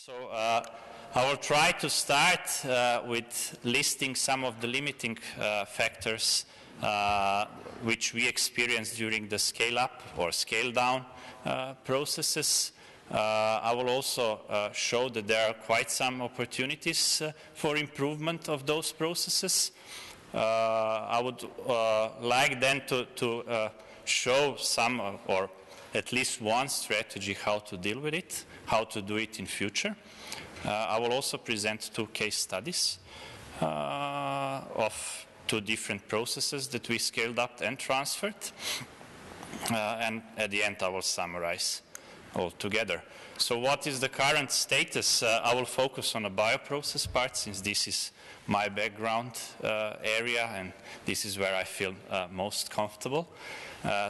So I will try to start with listing some of the limiting factors which we experienced during the scale-up or scale-down processes. I will also show that there are quite some opportunities for improvement of those processes. I would like then to show some or at least one strategy how to deal with it, how to do it in future. I will also present two case studies of two different processes that we scaled up and transferred. And at the end, I will summarize all together. So what is the current status? I will focus on the bioprocess part, since this is my background area and this is where I feel most comfortable.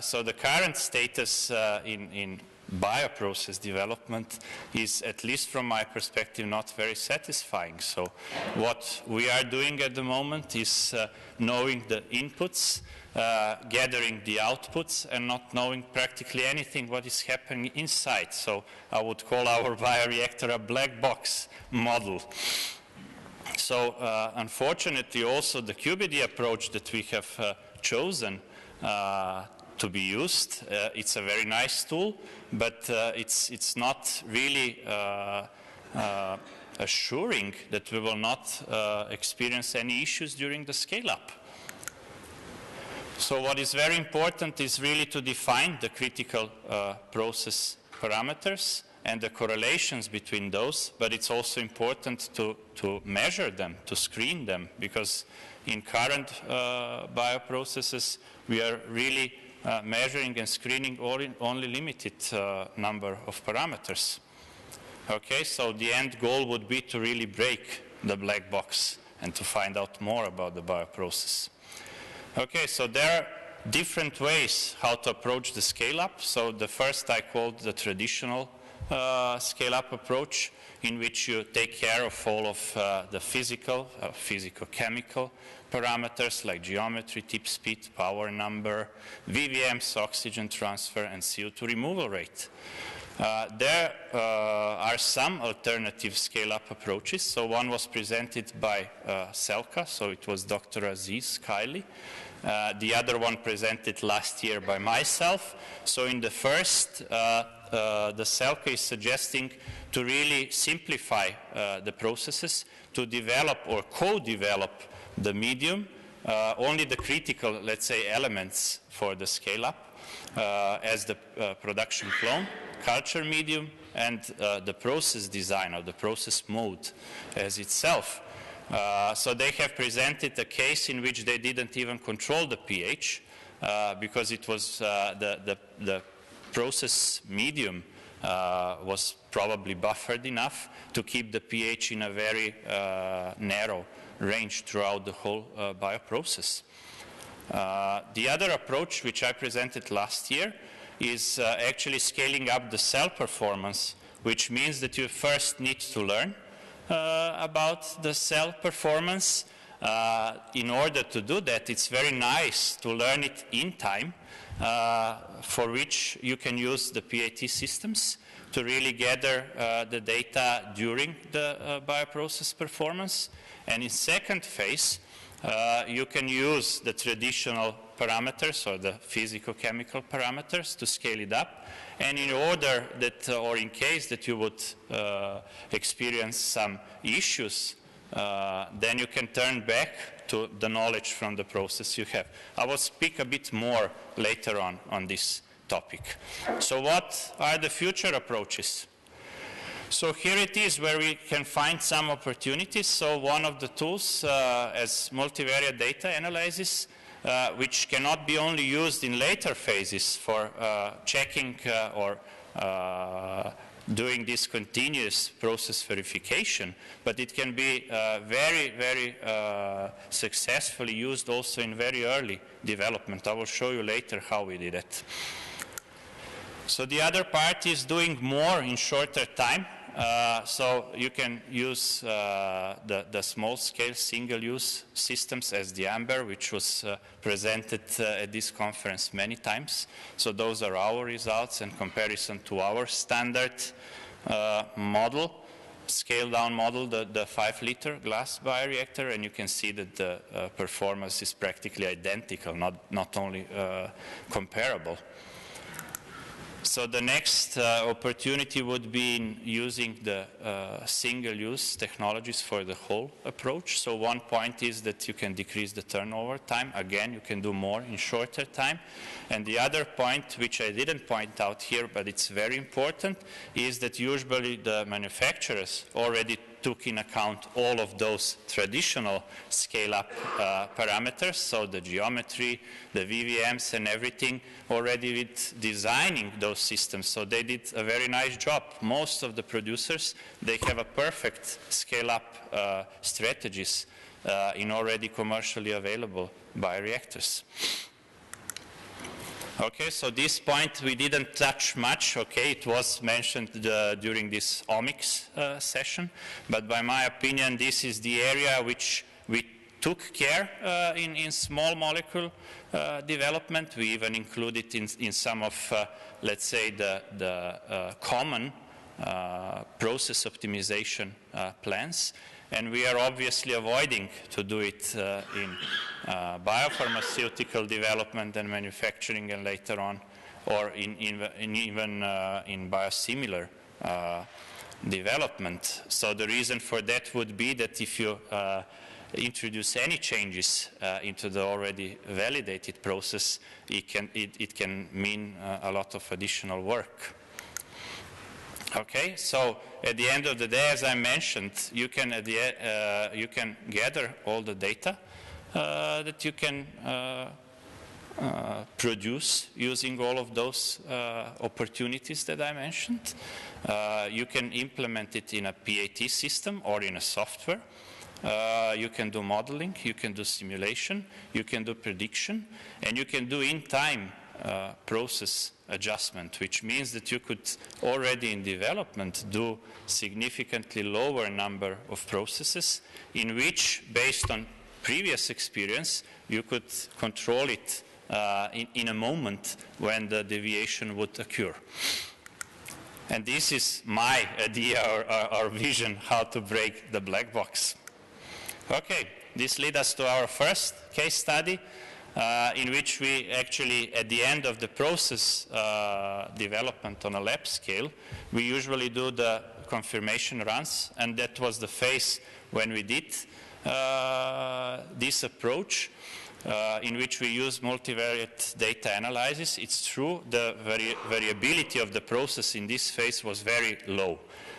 So the current status in bioprocess development is, at least from my perspective, not very satisfying. So what we are doing at the moment is knowing the inputs, gathering the outputs, and not knowing practically anything what is happening inside. So I would call our bioreactor a black box model. So unfortunately also the QBD approach that we have chosen to be used, it's a very nice tool, but it's not really assuring that we will not experience any issues during the scale-up. So what is very important is really to define the critical process parameters and the correlations between those, but it's also important to measure them, to screen them, because in current bioprocesses we are really measuring and screening only limited number of parameters. Okay, so the end goal would be to really break the black box and to find out more about the bioprocess. Okay, so there are different ways how to approach the scale-up. So the first I called the traditional scale-up approach, in which you take care of all of the physico-chemical parameters like geometry, tip speed, power number, VVMs, oxygen transfer, and CO2 removal rate. There are some alternative scale-up approaches. So one was presented by Selka, so it was Dr. Aziz Kaili. The other one presented last year by myself. So in the first, the Selka is suggesting to really simplify the processes, to develop or co-develop the medium, only the critical, let's say, elements for the scale-up as the production clone, culture medium, and the process design or the process mode as itself. So they have presented a case in which they didn't even control the pH because it was the process medium was probably buffered enough to keep the pH in a very narrow range throughout the whole bioprocess. The other approach, which I presented last year, is actually scaling up the cell performance, which means that you first need to learn about the cell performance. In order to do that, it's very nice to learn it in time, for which you can use the PAT systems to really gather the data during the bioprocess performance. And in second phase, you can use the traditional parameters or the physico-chemical parameters to scale it up. And in order that, or in case that you would experience some issues, then you can turn back to the knowledge from the process you have. I will speak a bit more later on this topic. So what are the future approaches? So here it is where we can find some opportunities. So one of the tools as multivariate data analysis, which cannot be only used in later phases for checking or doing this continuous process verification, but it can be very successfully used also in very early development. I will show you later how we did it. So the other part is doing more in shorter time. So you can use the small-scale single-use systems as the AMBER, which was presented at this conference many times. So those are our results in comparison to our standard model. scale-down model, the 5-liter glass bioreactor, and you can see that the performance is practically identical, not only comparable. So the next opportunity would be in using the single-use technologies for the whole approach. So one point is that you can decrease the turnover time. Again, you can do more in shorter time. And the other point, which I didn't point out here, but it's very important, is that usually the manufacturers already took in account all of those traditional scale-up parameters, so the geometry, the VVMs and everything, already with designing those systems. So they did a very nice job. Most of the producers, they have a perfect scale-up strategies in already commercially available bioreactors. Okay, so this point we didn't touch much. Okay, it was mentioned during this omics session, but by my opinion, this is the area which we took care in small molecule development. We even include it in some of, let's say, the common process optimization plans. And we are obviously avoiding to do it in biopharmaceutical development and manufacturing and later on, or even in biosimilar development. So the reason for that would be that if you introduce any changes into the already validated process, it can mean a lot of additional work. Okay, so at the end of the day, as I mentioned, you can gather all the data that you can produce using all of those opportunities that I mentioned. You can implement it in a PAT system or in a software. You can do modeling, you can do simulation, you can do prediction, and you can do in-time process adjustment, which means that you could already in development do significantly lower number of processes in which, based on previous experience, you could control it in a moment when the deviation would occur. And this is my idea or vision how to break the black box. Okay, this leads us to our first case study, in which we actually, at the end of the process development on a lab scale, we usually do the confirmation runs, and that was the phase when we did this approach, in which we use multivariate data analysis. It's true, the variability of the process in this phase was very low.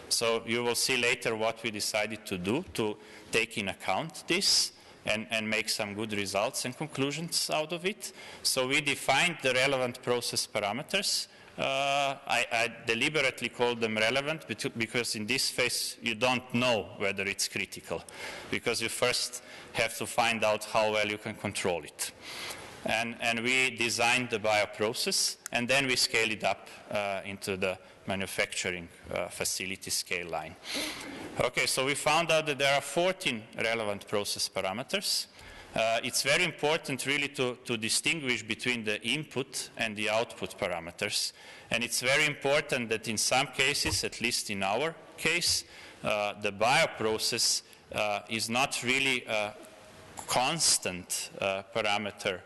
So you will see later what we decided to do to take in account this and make some good results and conclusions out of it. So we defined the relevant process parameters. I deliberately call them relevant because in this phase you don't know whether it's critical, because you first have to find out how well you can control it. And we designed the bioprocess, and then we scale it up into the manufacturing facility scale line. Okay, so we found out that there are 14 relevant process parameters. It's very important really to distinguish between the input and the output parameters. And it's very important that in some cases, at least in our case, the bioprocess is not really a constant parameter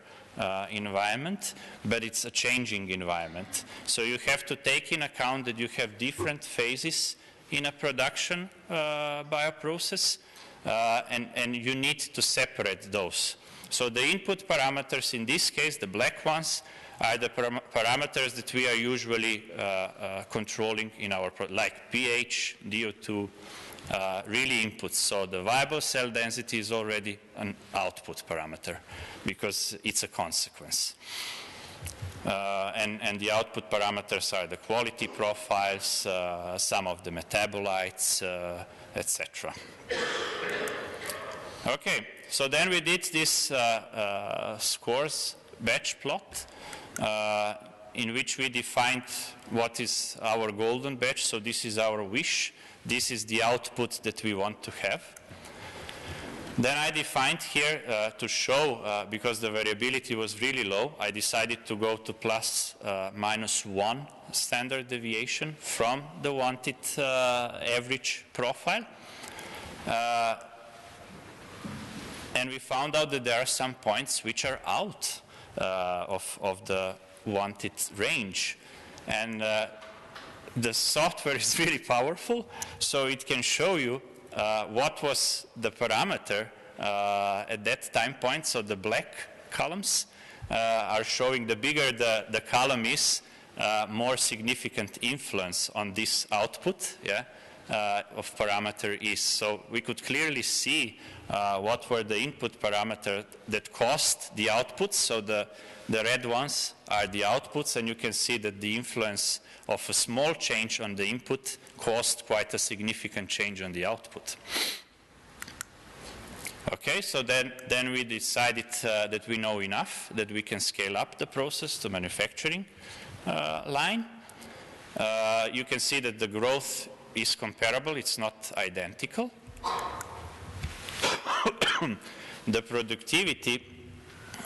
environment, but it's a changing environment. So you have to take in account that you have different phases in a production bioprocess, and you need to separate those. So the input parameters, in this case, the black ones, are the parameters that we are usually controlling in our, like pH, DO2, really inputs. So the viable cell density is already an output parameter because it's a consequence. And the output parameters are the quality profiles, some of the metabolites, etc. Okay, so then we did this scores batch plot in which we defined what is our golden batch. So this is our wish. This is the output that we want to have. Then I defined here to show, because the variability was really low, I decided to go to plus minus 1 standard deviation from the wanted average profile. And we found out that there are some points which are out of the wanted range. And the software is really powerful, so it can show you what was the parameter at that time point. So the black columns are showing the bigger the column is, more significant influence on this output of parameter is. So we could clearly see what were the input parameters that caused the outputs. So the red ones are the outputs, and you can see that the influence of a small change on the input caused quite a significant change on the output. Okay, so then we decided that we know enough, that we can scale up the process to manufacturing line. You can see that the growth is comparable, it's not identical. The productivity,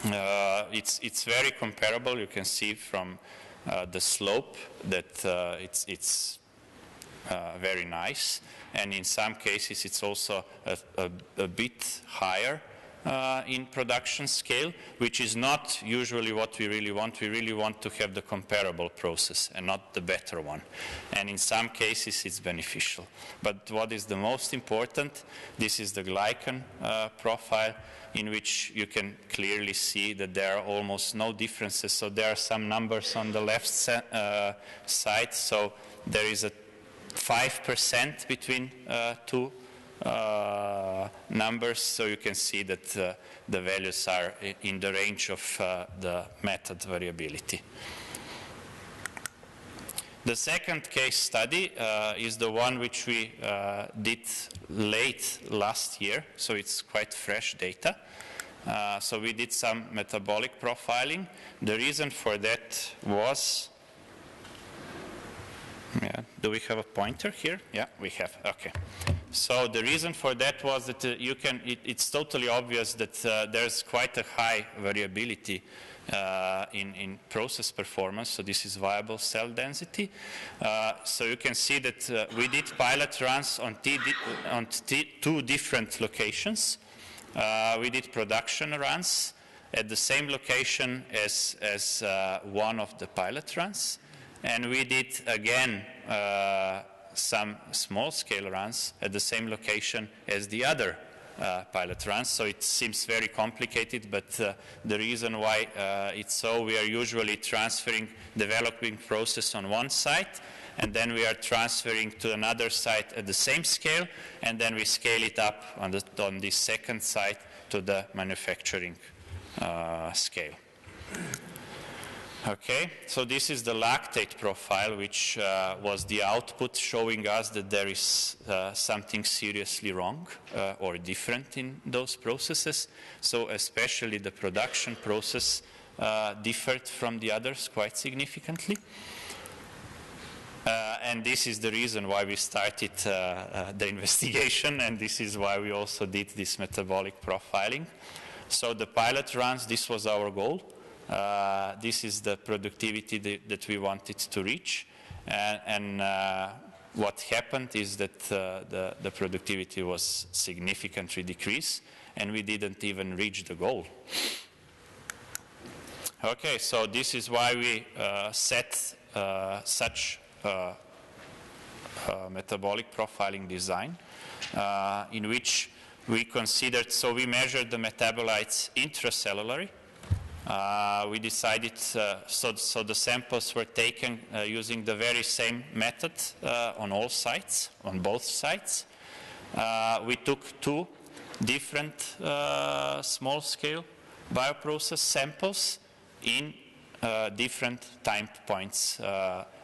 it's very comparable. You can see from the slope that it's very nice, and in some cases it's also a bit higher in production scale, which is not usually what we really want. We really want to have the comparable process and not the better one. And in some cases it's beneficial. But what is the most important, this is the Glycan profile, in which you can clearly see that there are almost no differences. So there are some numbers on the left side. So there is a 5% between two numbers, so you can see that the values are in the range of the method variability. The second case study is the one which we did late last year, so it's quite fresh data. So we did some metabolic profiling. The reason for that was, do we have a pointer here? Yeah, we have, okay. So the reason for that was that it's totally obvious that there's quite a high variability in process performance. So this is viable cell density. So you can see that we did pilot runs on two different locations. We did production runs at the same location as one of the pilot runs. And we did, again, some small-scale runs at the same location as the other pilot runs. So it seems very complicated, but the reason why it's so, we are usually transferring developing process on one site, and then we are transferring to another site at the same scale, and then we scale it up on the second site to the manufacturing scale. Okay, so this is the lactate profile, which was the output showing us that there is something seriously wrong or different in those processes. So especially the production process differed from the others quite significantly. And this is the reason why we started the investigation, and this is why we also did this metabolic profiling. So the pilot runs, this was our goal. This is the productivity that we wanted to reach, and what happened is that the productivity was significantly decreased, and we didn't even reach the goal. Okay, so this is why we set such metabolic profiling design, in which we considered, so we measured the metabolites intracellularly. We decided, so the samples were taken using the very same method on all sites, on both sites. We took two different small-scale bioprocess samples in different time points,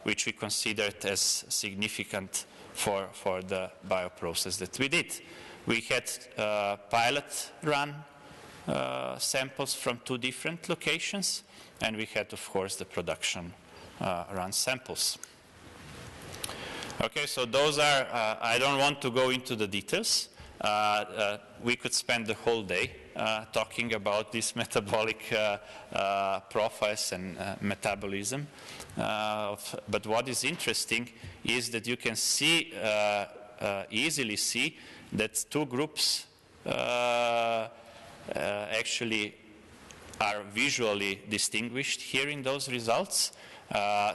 which we considered as significant for the bioprocess that we did. We had pilot run samples from two different locations, and we had, of course, the production run samples. Okay, so those are, I don't want to go into the details, We could spend the whole day talking about these metabolic profiles and metabolism. But what is interesting is that you can see, easily see, that two groups actually are visually distinguished here in those results.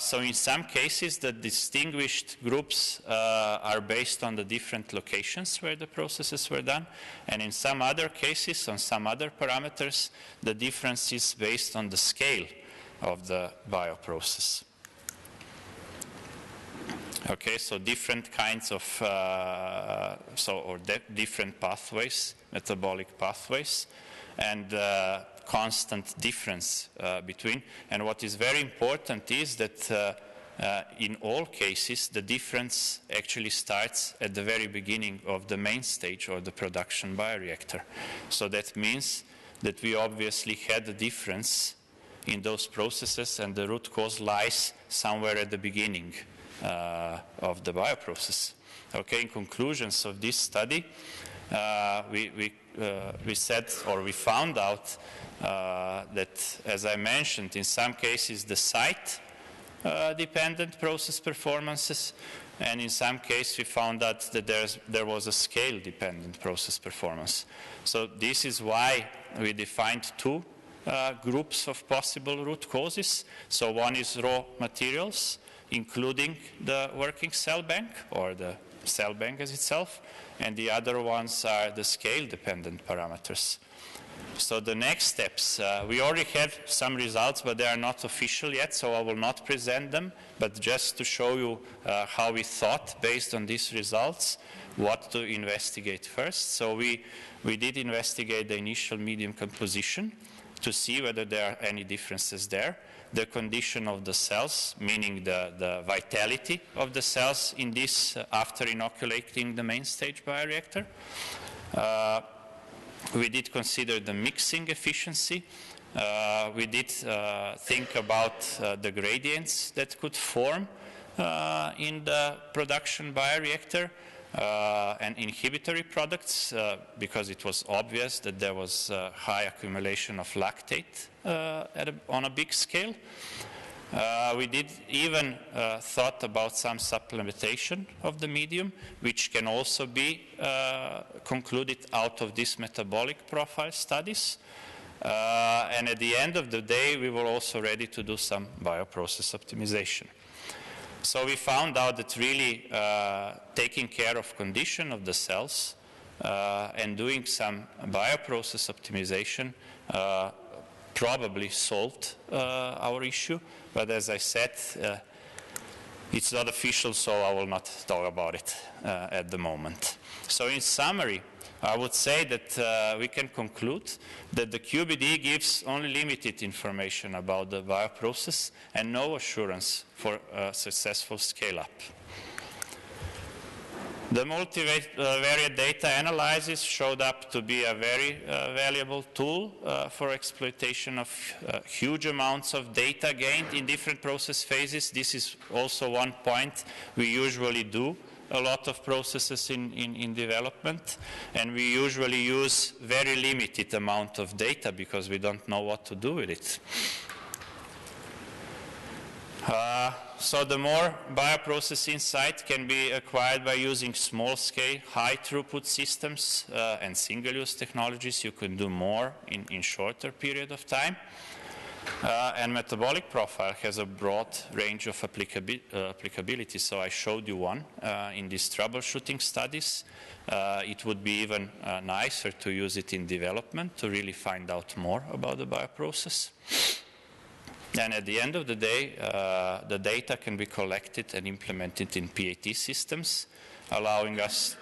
So in some cases, the distinguished groups are based on the different locations where the processes were done. And in some other cases, on some other parameters, the difference is based on the scale of the bioprocess. Okay, so different kinds of, different pathways, metabolic pathways, and constant difference between. And what is very important is that in all cases, the difference actually starts at the very beginning of the main stage or the production bioreactor. So that means that we obviously had a difference in those processes, and the root cause lies somewhere at the beginning of the bioprocess. Okay, in conclusions of this study, we said, or we found out that, as I mentioned, in some cases the site dependent process performances, and in some cases we found out that there was a scale dependent process performance. So this is why we defined two groups of possible root causes. So one is raw materials, including the working cell bank or the cell bank as itself, and the other ones are the scale-dependent parameters. So the next steps, we already have some results, but they are not official yet, so I will not present them, but just to show you how we thought, based on these results, what to investigate first. So we did investigate the initial medium composition to see whether there are any differences there. The condition of the cells, meaning the vitality of the cells in this after inoculating the main stage bioreactor. We did consider the mixing efficiency. We did think about the gradients that could form in the production bioreactor and inhibitory products, because it was obvious that there was high accumulation of lactate on a big scale. We did even thought about some supplementation of the medium, which can also be concluded out of these metabolic profile studies. And at the end of the day, we were also ready to do some bioprocess optimization. So we found out that really taking care of condition of the cells and doing some bioprocess optimization probably solved our issue. But as I said, it's not official, so I will not talk about it at the moment. So in summary, I would say that we can conclude that the QBD gives only limited information about the bioprocess and no assurance for a successful scale-up. The multivariate data analysis showed up to be a very valuable tool for exploitation of huge amounts of data gained in different process phases. This is also one point. We usually do a lot of processes in development, and we usually use very limited amount of data because we don't know what to do with it. So the more bioprocess insight can be acquired by using small-scale, high-throughput systems and single-use technologies. You can do more in shorter period of time. And metabolic profile has a broad range of applicability. So I showed you one in these troubleshooting studies. It would be even nicer to use it in development to really find out more about the bioprocess. And at the end of the day, the data can be collected and implemented in PAT systems, allowing us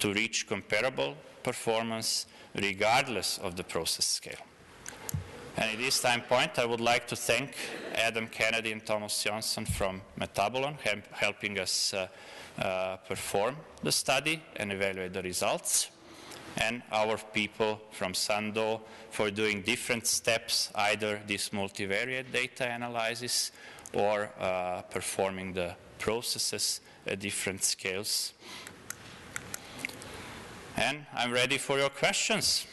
to reach comparable performance regardless of the process scale. And at this time point, I would like to thank Adam Kennedy and Thomas Johnson from Metabolon, helping us perform the study and evaluate the results, and our people from Sandoz for doing different steps, either this multivariate data analysis or performing the processes at different scales. And I'm ready for your questions.